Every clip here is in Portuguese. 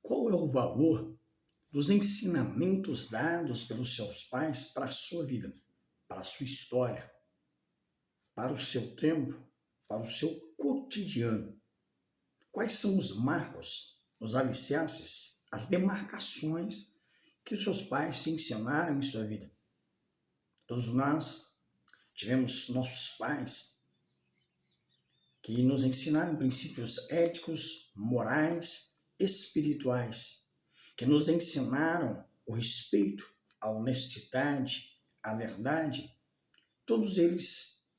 Qual é o valor dos ensinamentos dados pelos seus pais para a sua vida, para a sua história, para o seu tempo, para o seu cotidiano? Quais são os marcos, os alicerces, as demarcações que os seus pais te ensinaram em sua vida? Todos nós tivemos nossos pais que nos ensinaram princípios éticos, morais, espirituais, que nos ensinaram o respeito, a honestidade, a verdade. Todos eles,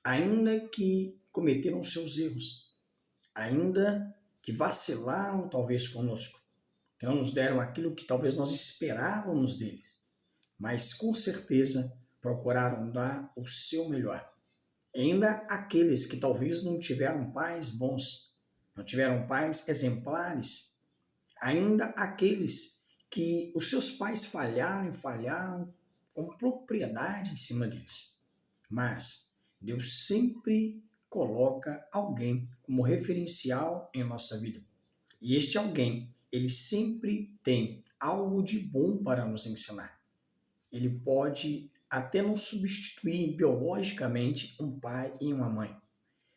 ainda que cometeram seus erros, ainda que vacilaram talvez conosco, que não nos deram aquilo que talvez nós esperávamos deles, mas com certeza procuraram dar o seu melhor. Ainda aqueles que talvez não tiveram pais bons, não tiveram pais exemplares, ainda aqueles que os seus pais falharam e falharam com propriedade em cima deles. Mas Deus sempre coloca alguém como referencial em nossa vida. E este alguém, ele sempre tem algo de bom para nos ensinar. Ele pode até não substituir biologicamente um pai e uma mãe,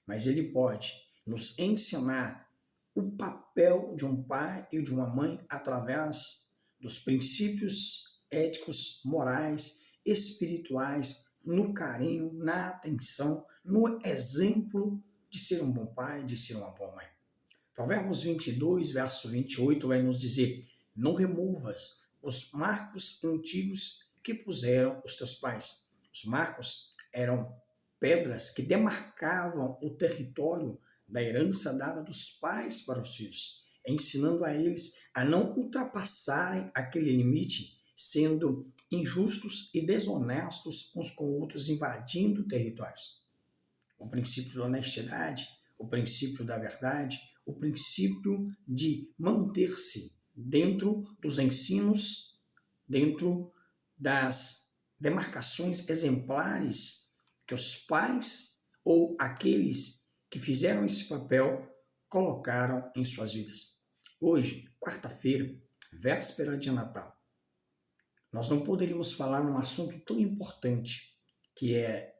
mas ele pode nos ensinar o papel de um pai e de uma mãe através dos princípios éticos, morais, espirituais, no carinho, na atenção, no exemplo de ser um bom pai, de ser uma boa mãe. Provérbios 22, verso 28 vai nos dizer: não removas os marcos antigos que puseram os teus pais. Os marcos eram pedras que demarcavam o território da herança dada dos pais para os filhos, ensinando a eles a não ultrapassarem aquele limite, sendo injustos e desonestos uns com outros, invadindo territórios. O princípio da honestidade, o princípio da verdade, o princípio de manter-se dentro dos ensinos, dentro das demarcações exemplares que os pais ou aqueles que fizeram esse papel colocaram em suas vidas. Hoje, quarta-feira, véspera de Natal, nós não poderíamos falar num assunto tão importante que é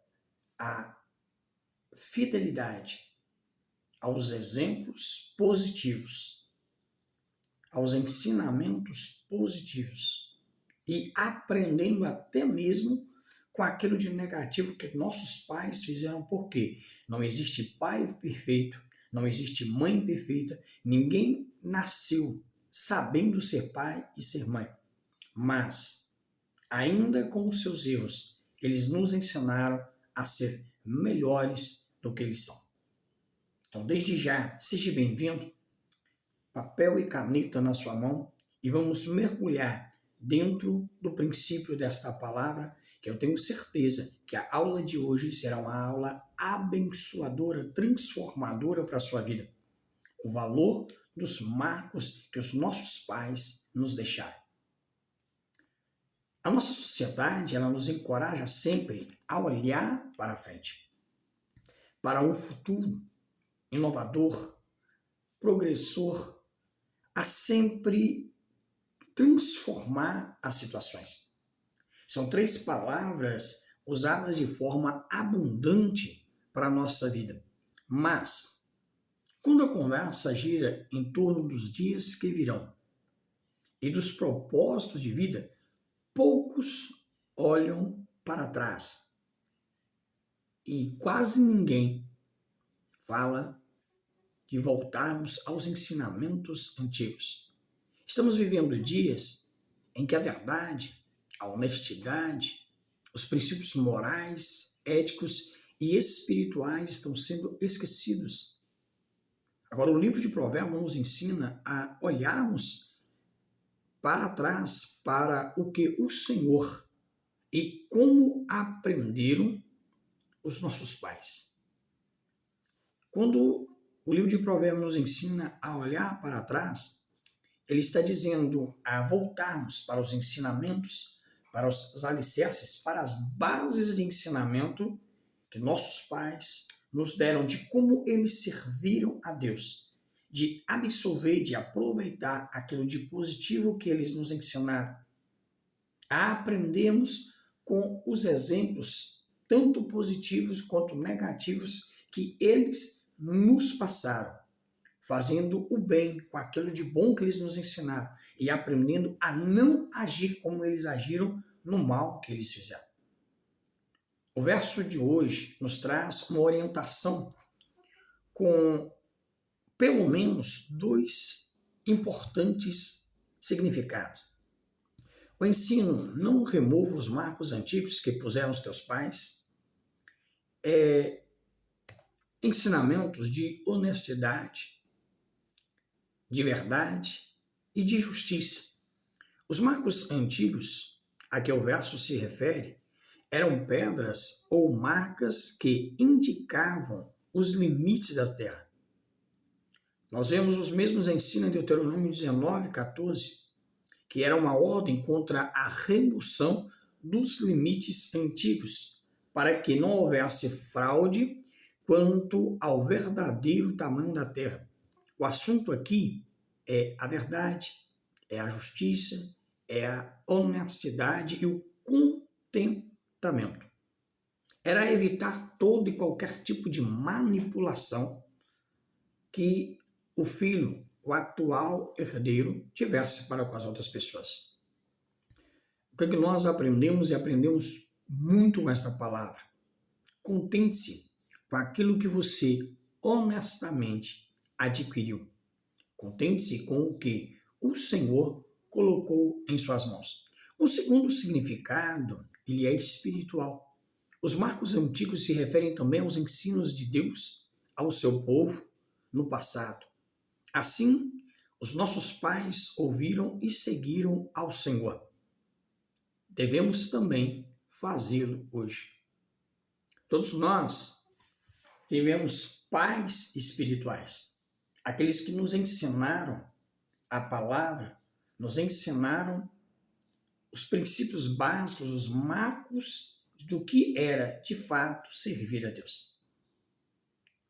a fidelidade aos exemplos positivos, aos ensinamentos positivos e aprendendo até mesmo com aquilo de negativo que nossos pais fizeram, porque não existe pai perfeito, não existe mãe perfeita, ninguém nasceu sabendo ser pai e ser mãe, mas ainda com os seus erros, eles nos ensinaram a ser melhores do que eles são. Então, desde já, seja bem-vindo, papel e caneta na sua mão e vamos mergulhar dentro do princípio desta palavra, que eu tenho certeza que a aula de hoje será uma aula abençoadora, transformadora para a sua vida. O valor dos marcos que os nossos pais nos deixaram. A nossa sociedade, ela nos encoraja sempre a olhar para frente, para um futuro inovador, progressor, a sempre transformar as situações. São três palavras usadas de forma abundante para a nossa vida. Mas, quando a conversa gira em torno dos dias que virão e dos propósitos de vida, poucos olham para trás e quase ninguém fala de voltarmos aos ensinamentos antigos. Estamos vivendo dias em que a verdade, a honestidade, os princípios morais, éticos e espirituais estão sendo esquecidos. Agora, o livro de Provérbios nos ensina a olharmos para trás para o que o Senhor e como aprenderam os nossos pais. Quando o livro de Provérbios nos ensina a olhar para trás, ele está dizendo a voltarmos para os ensinamentos, para os alicerces, para as bases de ensinamento que nossos pais nos deram de como eles serviram a Deus, de absorver, de aproveitar aquilo de positivo que eles nos ensinaram, a aprendermos com os exemplos, tanto positivos quanto negativos, que eles nos passaram, fazendo o bem com aquilo de bom que eles nos ensinaram e aprendendo a não agir como eles agiram no mal que eles fizeram. O verso de hoje nos traz uma orientação com pelo menos dois importantes significados. O ensino não remova os marcos antigos que puseram os teus pais, ensinamentos de honestidade, de verdade e de justiça. Os marcos antigos a que o verso se refere eram pedras ou marcas que indicavam os limites da terra. Nós vemos os mesmos ensinos em Deuteronômio 19, 14, que era uma ordem contra a remoção dos limites antigos, para que não houvesse fraude quanto ao verdadeiro tamanho da terra. O assunto aqui é a verdade, é a justiça, é a honestidade e o contentamento. Era evitar todo e qualquer tipo de manipulação que o filho, o atual herdeiro, tivesse para com as outras pessoas. O que nós aprendemos e aprendemos muito com esta palavra? Contente-se com aquilo que você honestamente adquiriu. Contente-se com o que o Senhor colocou em suas mãos. O segundo significado, ele é espiritual. Os marcos antigos se referem também aos ensinos de Deus ao seu povo no passado. Assim, os nossos pais ouviram e seguiram ao Senhor. Devemos também fazê-lo hoje. Todos nós tivemos pais espirituais, aqueles que nos ensinaram a palavra, nos ensinaram os princípios básicos, os marcos do que era de fato servir a Deus.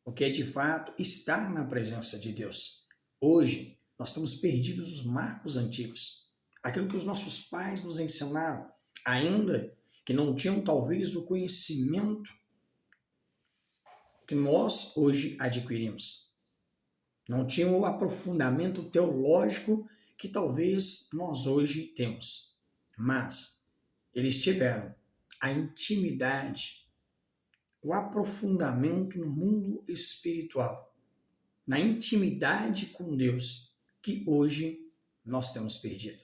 O que é de fato estar na presença de Deus. Hoje, nós estamos perdidos nos marcos antigos. Aquilo que os nossos pais nos ensinaram, ainda que não tinham talvez o conhecimento que nós hoje adquirimos. Não tinham o aprofundamento teológico que talvez nós hoje temos. Mas eles tiveram a intimidade, o aprofundamento no mundo espiritual, na intimidade com Deus, que hoje nós temos perdido.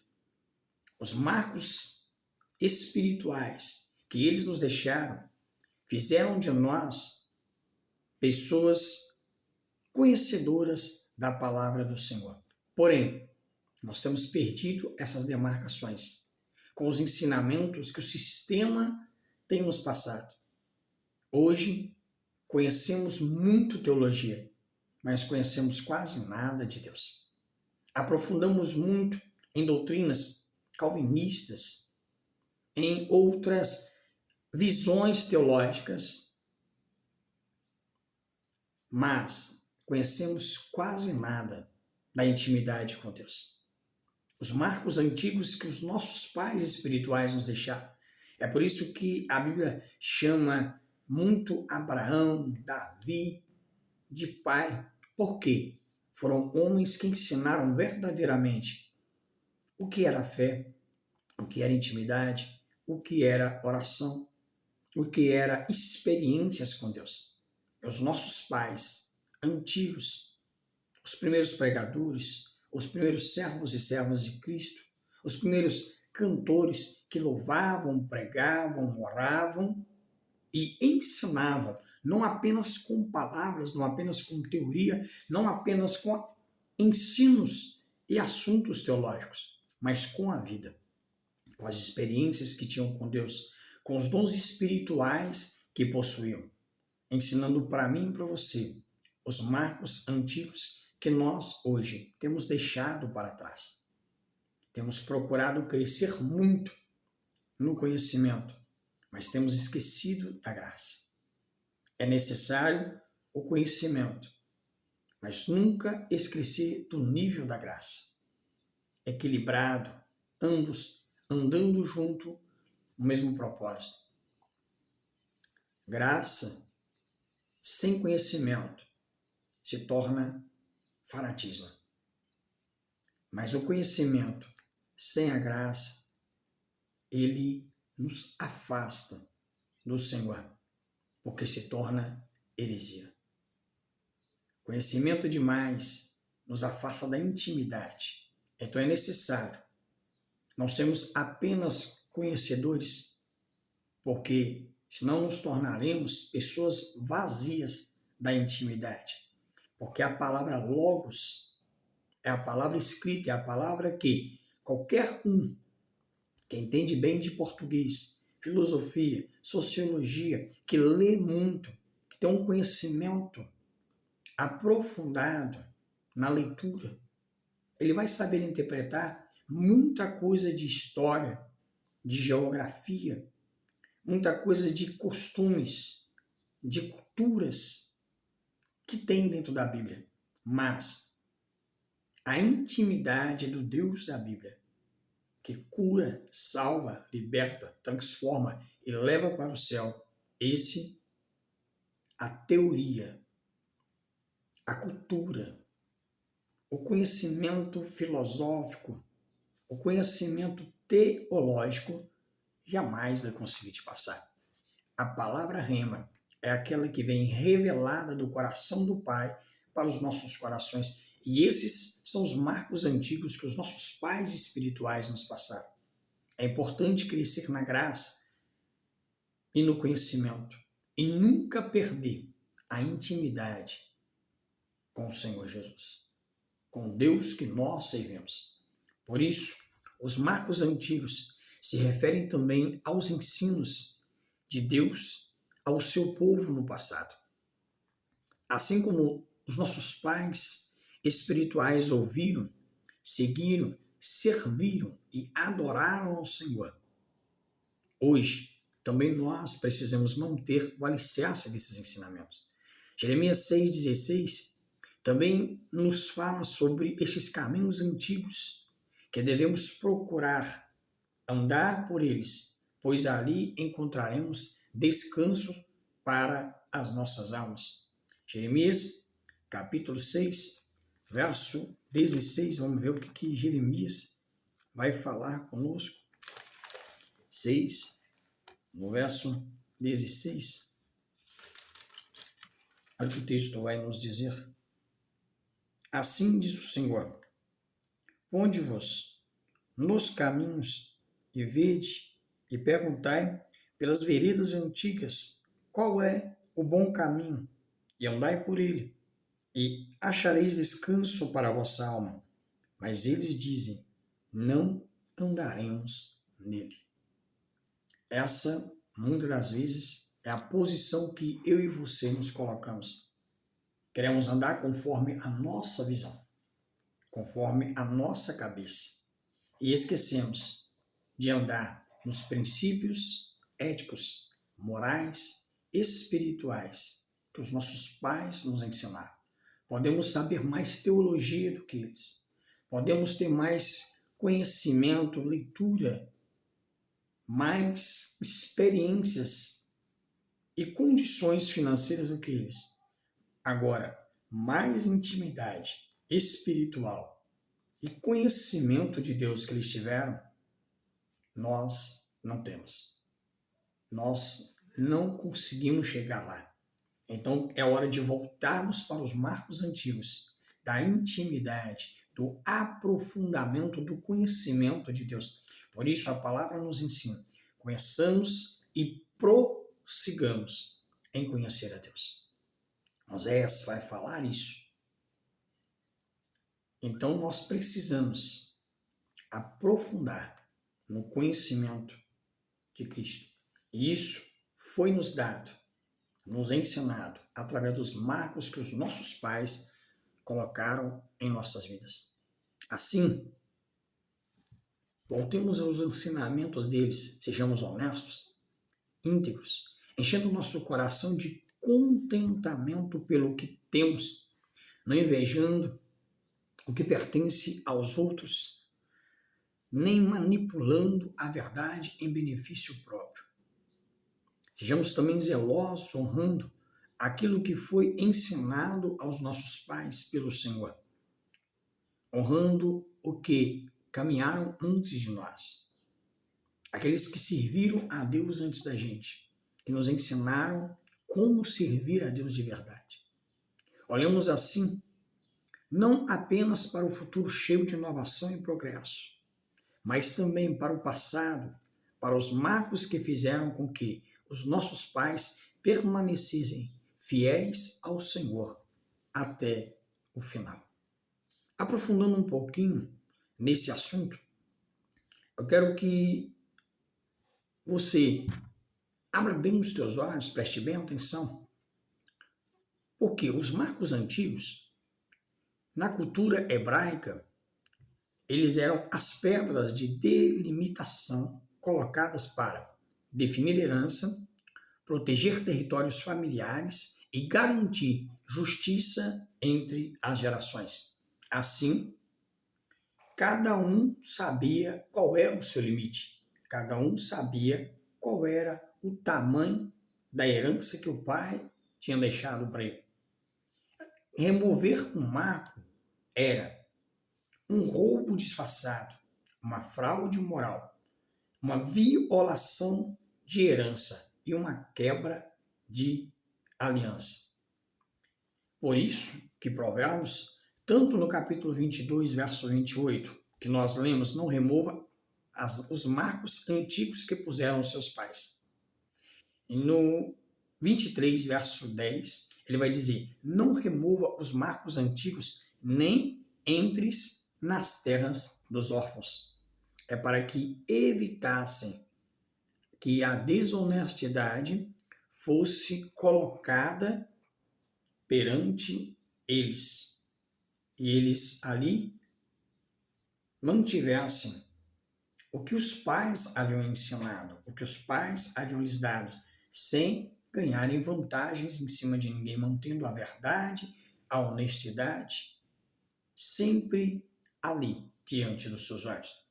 Os marcos espirituais que eles nos deixaram fizeram de nós pessoas conhecedoras da palavra do Senhor. Porém, nós temos perdido essas demarcações com os ensinamentos que o sistema tem nos passado. Hoje, conhecemos muito teologia, mas conhecemos quase nada de Deus. Aprofundamos muito em doutrinas calvinistas, em outras visões teológicas, mas conhecemos quase nada da intimidade com Deus. Os marcos antigos que os nossos pais espirituais nos deixaram. É por isso que a Bíblia chama muito Abraão, Davi, de pai. Por quê? Foram homens que ensinaram verdadeiramente o que era fé, o que era intimidade, o que era oração, o que era experiências com Deus. Os nossos pais antigos, os primeiros pregadores, os primeiros servos e servas de Cristo, os primeiros cantores que louvavam, pregavam, oravam e ensinavam, não apenas com palavras, não apenas com teoria, não apenas com ensinos e assuntos teológicos, mas com a vida, com as experiências que tinham com Deus, com os dons espirituais que possuíam, ensinando para mim e para você os marcos antigos que nós hoje temos deixado para trás. Temos procurado crescer muito no conhecimento, mas temos esquecido da graça. É necessário o conhecimento, mas nunca esquecer do nível da graça. Equilibrado, ambos andando junto, no mesmo propósito. Graça sem conhecimento se torna fanatismo. Mas o conhecimento sem a graça, ele nos afasta do Senhor, porque se torna heresia. Conhecimento demais nos afasta da intimidade. Então é necessário não sermos apenas conhecedores, porque senão nos tornaremos pessoas vazias da intimidade. Porque a palavra logos é a palavra escrita, é a palavra que qualquer um que entende bem de português, filosofia, sociologia, que lê muito, que tem um conhecimento aprofundado na leitura, ele vai saber interpretar muita coisa de história, de geografia, muita coisa de costumes, de culturas que tem dentro da Bíblia. Mas a intimidade do Deus da Bíblia, que cura, salva, liberta, transforma e leva para o céu, a teoria, a cultura, o conhecimento filosófico, o conhecimento teológico jamais vai conseguir te passar. A palavra rema é aquela que vem revelada do coração do Pai para os nossos corações. E esses são os marcos antigos que os nossos pais espirituais nos passaram. É importante crescer na graça e no conhecimento e nunca perder a intimidade com o Senhor Jesus, com Deus que nós servimos. Por isso, os marcos antigos se referem também aos ensinos de Deus ao seu povo no passado. Assim como os nossos pais espirituais ouviram, seguiram, serviram e adoraram ao Senhor, hoje também nós precisamos manter o alicerce desses ensinamentos. Jeremias 6,16 também nos fala sobre esses caminhos antigos que devemos procurar andar por eles, pois ali encontraremos descanso para as nossas almas. Jeremias, capítulo 6, verso 16, vamos ver o que Jeremias vai falar conosco. 6, no verso 16, olha o que o texto vai nos dizer. Assim diz o Senhor: ponde-vos nos caminhos e vede e perguntai pelas veredas antigas qual é o bom caminho, e andai por ele, e achareis descanso para a vossa alma. Mas eles dizem: não andaremos nele. Essa, muitas das vezes, é a posição que eu e você nos colocamos. Queremos andar conforme a nossa visão, conforme a nossa cabeça. E esquecemos de andar nos princípios éticos, morais, espirituais que os nossos pais nos ensinaram. Podemos saber mais teologia do que eles. Podemos ter mais conhecimento, leitura, mais experiências e condições financeiras do que eles. Agora, mais intimidade espiritual e conhecimento de Deus que eles tiveram, nós não temos. Nós não conseguimos chegar lá. Então, é hora de voltarmos para os marcos antigos da intimidade, do aprofundamento do conhecimento de Deus. Por isso, a palavra nos ensina: conheçamos e prossigamos em conhecer a Deus. Oséias vai falar isso. Então, nós precisamos aprofundar no conhecimento de Cristo. E isso foi nos dado, nos ensinado, através dos marcos que os nossos pais colocaram em nossas vidas. Assim, voltemos aos ensinamentos deles, sejamos honestos, íntegros, enchendo o nosso coração de contentamento pelo que temos, não invejando o que pertence aos outros, nem manipulando a verdade em benefício próprio. Sejamos também zelosos, honrando aquilo que foi ensinado aos nossos pais pelo Senhor, honrando o que caminharam antes de nós, aqueles que serviram a Deus antes da gente, que nos ensinaram como servir a Deus de verdade. Olhamos assim, não apenas para o futuro cheio de inovação e progresso, mas também para o passado, para os marcos que fizeram com que os nossos pais permanecessem fiéis ao Senhor até o final. Aprofundando um pouquinho nesse assunto, eu quero que você abra bem os teus olhos, preste bem atenção, porque os marcos antigos, na cultura hebraica, eles eram as pedras de delimitação colocadas para definir herança, proteger territórios familiares e garantir justiça entre as gerações. Assim, cada um sabia qual era o seu limite, cada um sabia qual era o tamanho da herança que o pai tinha deixado para ele. Remover um marco era um roubo disfarçado, uma fraude moral, uma violação de herança e uma quebra de aliança. Por isso que Provérbios, tanto no capítulo 22, verso 28, que nós lemos, não remova os marcos antigos que puseram seus pais. E no 23, verso 10, ele vai dizer, não remova os marcos antigos, nem entres nas terras dos órfãos. É para que evitassem que a desonestidade fosse colocada perante eles. E eles ali mantivessem o que os pais haviam ensinado, o que os pais haviam lhes dado, sem ganharem vantagens em cima de ninguém, mantendo a verdade, a honestidade, sempre ali, diante dos seus olhos.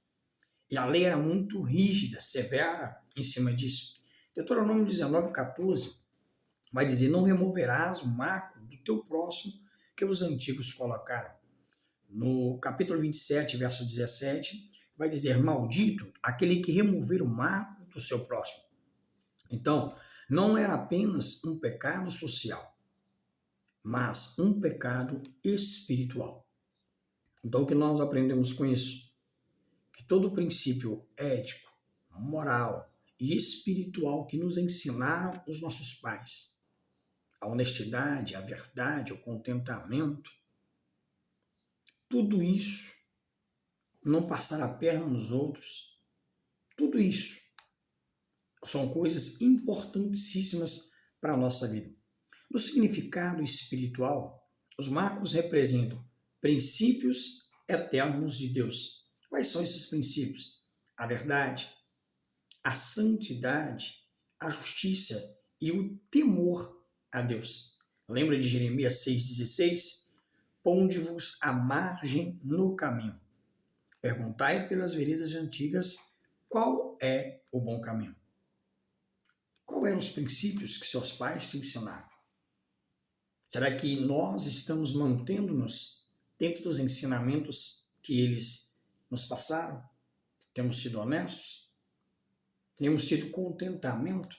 E a lei era muito rígida, severa em cima disso. Deuteronômio 19:14 vai dizer, não removerás o marco do teu próximo que os antigos colocaram. No capítulo 27, verso 17, vai dizer, maldito aquele que remover o marco do seu próximo. Então, não era apenas um pecado social, mas um pecado espiritual. Então, o que nós aprendemos com isso? Que todo princípio ético, moral e espiritual que nos ensinaram os nossos pais, a honestidade, a verdade, o contentamento, tudo isso, não passar a perna nos outros, tudo isso são coisas importantíssimas para a nossa vida. No significado espiritual, os marcos representam princípios eternos de Deus. Quais são esses princípios? A verdade, a santidade, a justiça e o temor a Deus. Lembra de Jeremias 6,16? Ponde-vos à margem no caminho. Perguntai pelas veredas antigas qual é o bom caminho. Qual eram os princípios que seus pais te ensinaram? Será que nós estamos mantendo-nos dentro dos ensinamentos que eles nos passaram? Temos sido honestos? Temos tido contentamento?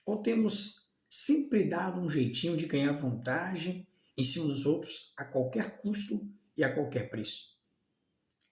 Ou temos sempre dado um jeitinho de ganhar vantagem em cima dos outros a qualquer custo e a qualquer preço?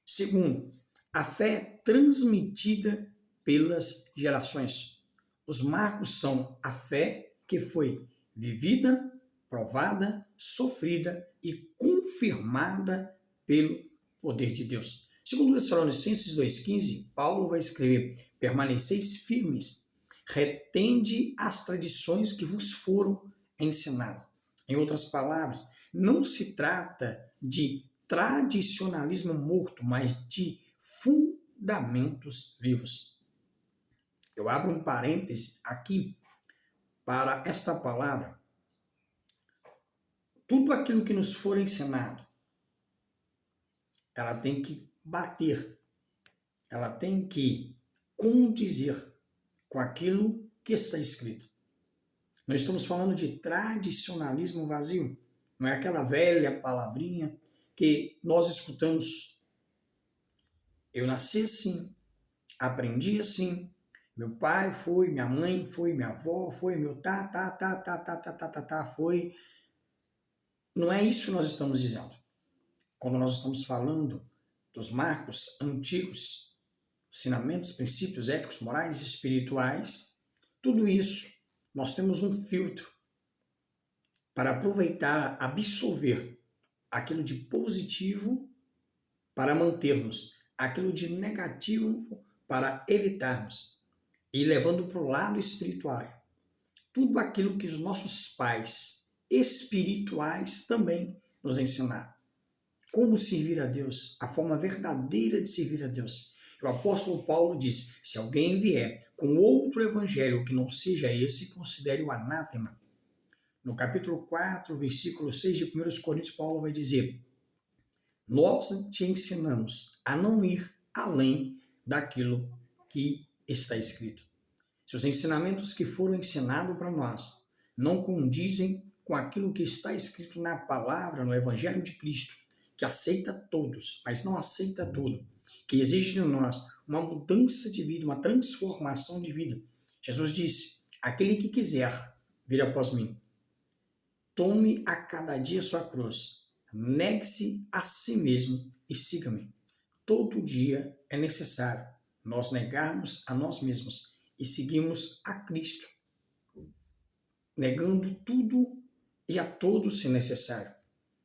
Segundo, a fé é transmitida pelas gerações. Os marcos são a fé que foi vivida, provada, sofrida e confirmada pelo poder de Deus. Segundo Tessalonicenses 2,15, Paulo vai escrever, permaneceis firmes, retende as tradições que vos foram ensinadas. Em outras palavras, não se trata de tradicionalismo morto, mas de fundamentos vivos. Eu abro um parêntese aqui para esta palavra. tudo aquilo que nos for ensinado, ela tem que bater, ela tem que condizer com aquilo que está escrito. Nós estamos falando de tradicionalismo vazio, não é aquela velha palavrinha que nós escutamos. Eu nasci assim, aprendi assim, meu pai foi, minha mãe foi, minha avó foi, meu foi. Não é isso que nós estamos dizendo. Quando nós estamos falando dos marcos antigos, ensinamentos, princípios éticos, morais e espirituais, tudo isso nós temos um filtro para aproveitar, absorver aquilo de positivo para mantermos, aquilo de negativo para evitarmos, e levando para o lado espiritual tudo aquilo que os nossos pais espirituais também nos ensinaram. Como servir a Deus, a forma verdadeira de servir a Deus. O apóstolo Paulo diz, se alguém vier com outro evangelho que não seja esse, considere o anátema. No capítulo 4, versículo 6 de 1 Coríntios, Paulo vai dizer, nós te ensinamos a não ir além daquilo que está escrito. Se os ensinamentos que foram ensinados para nós não condizem com aquilo que está escrito na palavra, no Evangelho de Cristo, que aceita todos, mas não aceita tudo, que exige de nós uma mudança de vida, uma transformação de vida. Jesus disse, aquele que quiser vir após mim, tome a cada dia sua cruz, negue-se a si mesmo e siga-me. Todo dia é necessário nós negarmos a nós mesmos e seguimos a Cristo, negando tudo e a todos se necessário,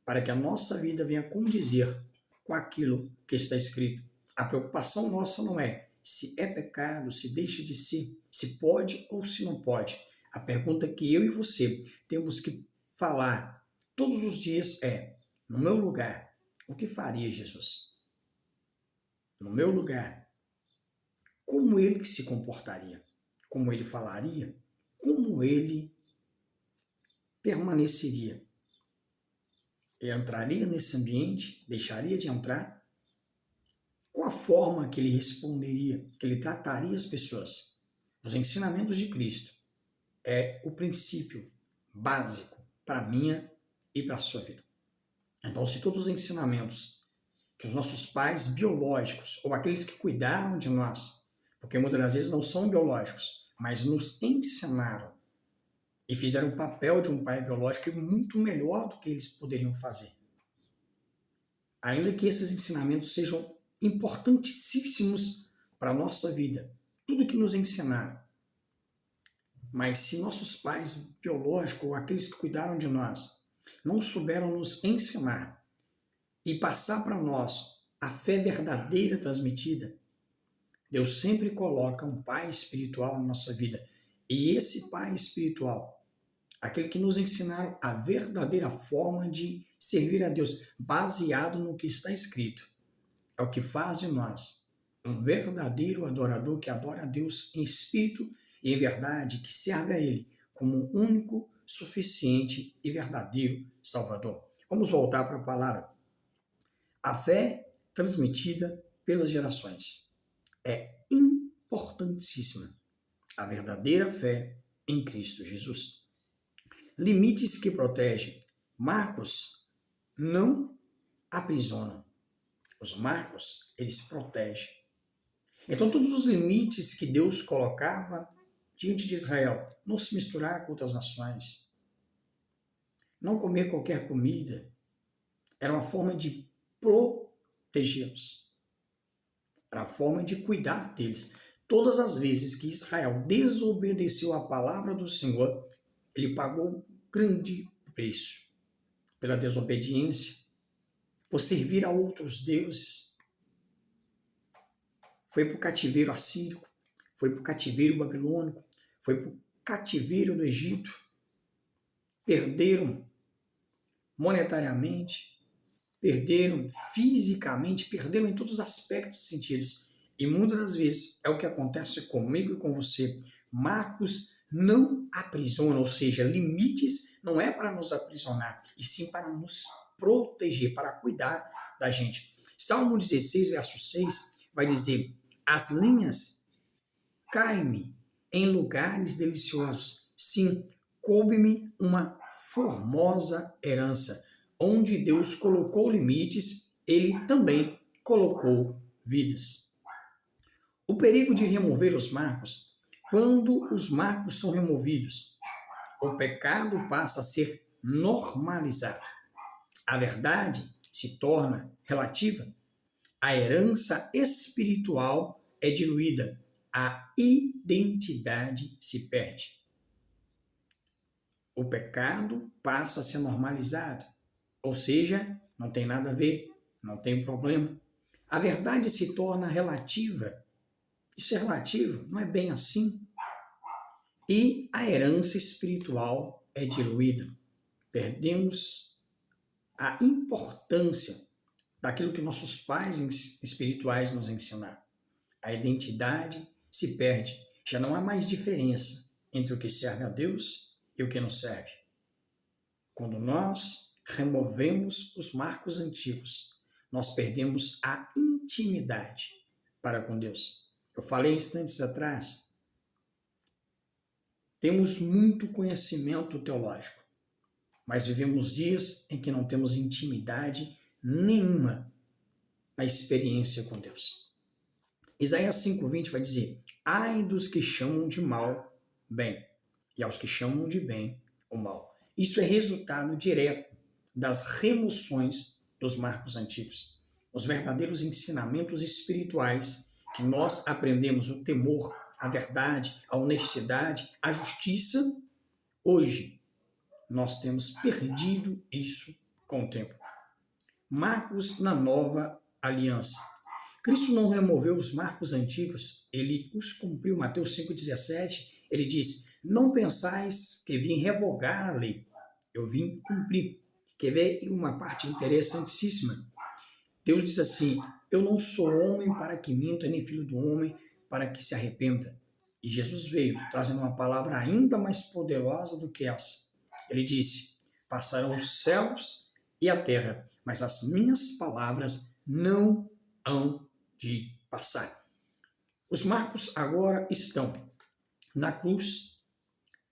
para que a nossa vida venha condizer com aquilo que está escrito. A preocupação nossa não é se é pecado, se deixa de ser, se pode ou se não pode. A pergunta que eu e você temos que falar todos os dias é, no meu lugar, o que faria Jesus? No meu lugar, como ele se comportaria? Como ele falaria? Como ele permaneceria? Ele entraria nesse ambiente? Deixaria de entrar? Qual a forma que ele responderia? Que ele trataria as pessoas? Os ensinamentos de Cristo é o princípio básico para a minha e para a sua vida. Então, se todos os ensinamentos que os nossos pais biológicos ou aqueles que cuidaram de nós, porque muitas das vezes não são biológicos, mas nos ensinaram e fizeram o papel de um pai biológico muito melhor do que eles poderiam fazer. Ainda que esses ensinamentos sejam importantíssimos para a nossa vida, tudo que nos ensinaram. Mas se nossos pais biológicos ou aqueles que cuidaram de nós não souberam nos ensinar e passar para nós a fé verdadeira transmitida, Deus sempre coloca um pai espiritual na nossa vida. E esse pai espiritual, aquele que nos ensinaram a verdadeira forma de servir a Deus, baseado no que está escrito, é o que faz de nós um verdadeiro adorador que adora a Deus em espírito e em verdade, que serve a Ele como um único, suficiente e verdadeiro Salvador. Vamos voltar para a palavra. A fé transmitida pelas gerações é importantíssima. A verdadeira fé em Cristo Jesus. Limites que protegem. Marcos não aprisionam. Os marcos, eles protegem. Então, todos os limites que Deus colocava diante de Israel, não se misturar com outras nações, não comer qualquer comida, era uma forma de protegê-los, era uma forma de cuidar deles. Todas as vezes que Israel desobedeceu a palavra do Senhor, ele pagou um grande preço pela desobediência, por servir a outros deuses. Foi para o cativeiro assírio, foi para o cativeiro babilônico, foi para o cativeiro do Egito. Perderam monetariamente, perderam fisicamente, perderam em todos os aspectos e sentidos. E muitas das vezes é o que acontece comigo e com você. Marcos não aprisiona, ou seja, limites não é para nos aprisionar, e sim para nos proteger, para cuidar da gente. Salmo 16, verso 6, vai dizer: as linhas caem-me em lugares deliciosos. Sim, coube-me uma formosa herança. Onde Deus colocou limites, ele também colocou vidas. O perigo de remover os marcos: quando os marcos são removidos, o pecado passa a ser normalizado. A verdade se torna relativa. A herança espiritual é diluída. A identidade se perde. O pecado passa a ser normalizado. Ou seja, não tem nada a ver, não tem problema. A verdade se torna relativa. Isso é relativo, não é bem assim. E a herança espiritual é diluída. Perdemos a importância daquilo que nossos pais espirituais nos ensinaram. A identidade se perde. Já não há mais diferença entre o que serve a Deus e o que não serve. Quando nós removemos os marcos antigos, nós perdemos a intimidade para com Deus. Eu falei instantes atrás, temos muito conhecimento teológico, mas vivemos dias em que não temos intimidade nenhuma na experiência com Deus. Isaías 5,20 vai dizer: ai dos que chamam de mal, bem, e aos que chamam de bem, o mal. Isso é resultado direto das remoções dos marcos antigos. Os verdadeiros ensinamentos espirituais que nós aprendemos, o temor, a verdade, a honestidade, a justiça, hoje nós temos perdido isso com o tempo. Marcos na nova aliança. Cristo não removeu os marcos antigos, ele os cumpriu. Mateus 5,17, ele diz: não pensais que vim revogar a lei, eu vim cumprir. Quer ver uma parte interessantíssima? Deus diz assim: eu não sou homem para que minta, nem filho do homem para que se arrependa. E Jesus veio trazendo uma palavra ainda mais poderosa do que essa. Ele disse: passarão os céus e a terra, mas as minhas palavras não hão de passar. Os marcos agora estão na cruz,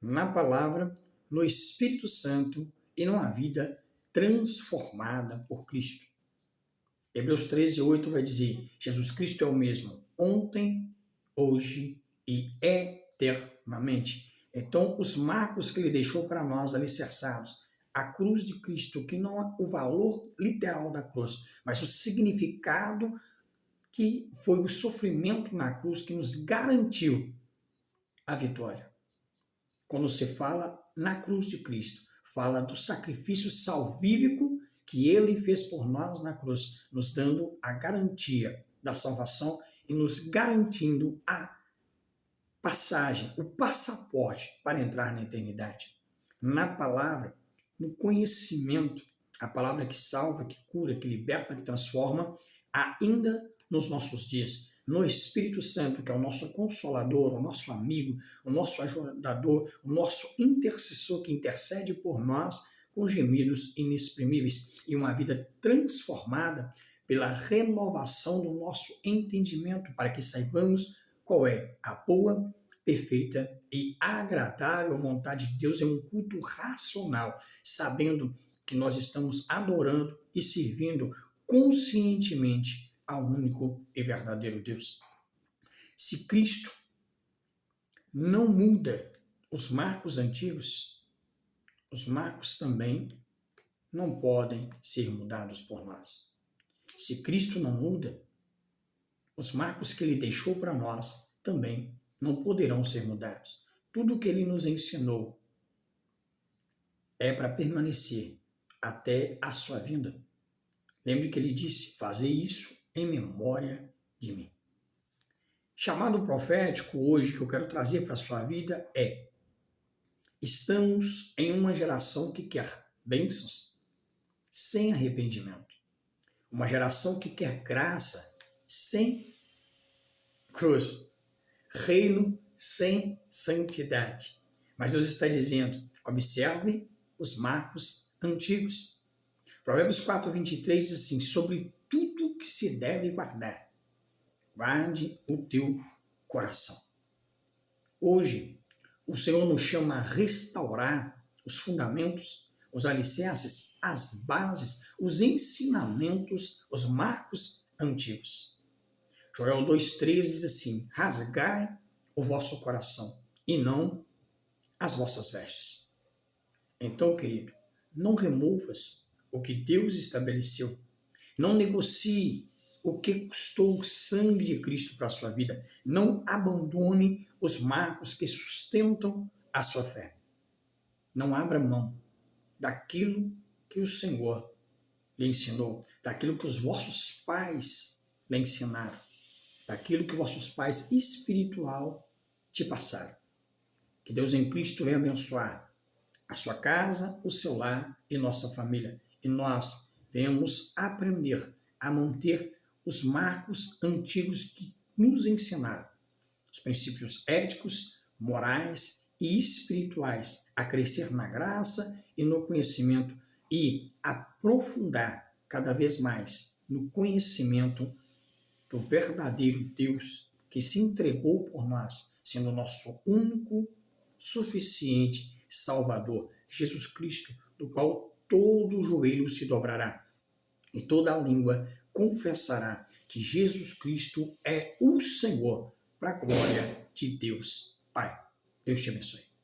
na palavra, no Espírito Santo e numa vida transformada por Cristo. Hebreus 13:8 vai dizer: Jesus Cristo é o mesmo ontem, hoje e eternamente. Então, os marcos que ele deixou para nós alicerçados, a cruz de Cristo, que não é o valor literal da cruz, mas o significado que foi o sofrimento na cruz que nos garantiu a vitória. Quando se fala na cruz de Cristo, fala do sacrifício salvífico que ele fez por nós na cruz, nos dando a garantia da salvação e nos garantindo a passagem, o passaporte para entrar na eternidade. Na palavra, no conhecimento, a palavra que salva, que cura, que liberta, que transforma, ainda nos nossos dias, no Espírito Santo, que é o nosso consolador, o nosso amigo, o nosso ajudador, o nosso intercessor que intercede por nós com gemidos inexprimíveis e uma vida transformada pela renovação do nosso entendimento, para que saibamos qual é a boa, perfeita e agradável vontade de Deus. É um culto racional, sabendo que nós estamos adorando e servindo conscientemente ao único e verdadeiro Deus. Se Cristo não muda os marcos antigos, os marcos também não podem ser mudados por nós. Se Cristo não muda, os marcos que ele deixou para nós também não poderão ser mudados. Tudo o que ele nos ensinou é para permanecer até a sua vinda. Lembre que ele disse: fazer isso em memória de mim. Chamado profético hoje que eu quero trazer para a sua vida é: estamos em uma geração que quer bênçãos sem arrependimento. Uma geração que quer graça sem cruz. Reino sem santidade. Mas Deus está dizendo, observe os marcos antigos. Provérbios 4, 23 diz assim, sobre tudo que se deve guardar, guarde o teu coração. Hoje, o Senhor nos chama a restaurar os fundamentos, os alicerces, as bases, os ensinamentos, os marcos antigos. Joel 2,3 diz assim, rasgai o vosso coração e não as vossas vestes. Então, querido, não removas o que Deus estabeleceu. Não negocie o que custou o sangue de Cristo para a sua vida. Não abandone os marcos que sustentam a sua fé. Não abra mão daquilo que o Senhor lhe ensinou, daquilo que os vossos pais lhe ensinaram, daquilo que vossos pais espiritual te passaram. Que Deus em Cristo venha abençoar a sua casa, o seu lar e nossa família. E nós venhamos aprender a manter os marcos antigos que nos ensinaram, os princípios éticos, morais e espirituais, a crescer na graça e no conhecimento e aprofundar cada vez mais no conhecimento do verdadeiro Deus que se entregou por nós, sendo nosso único, suficiente Salvador, Jesus Cristo, do qual todo joelho se dobrará e toda língua confessará que Jesus Cristo é o Senhor, para a glória de Deus Pai. Deus te abençoe.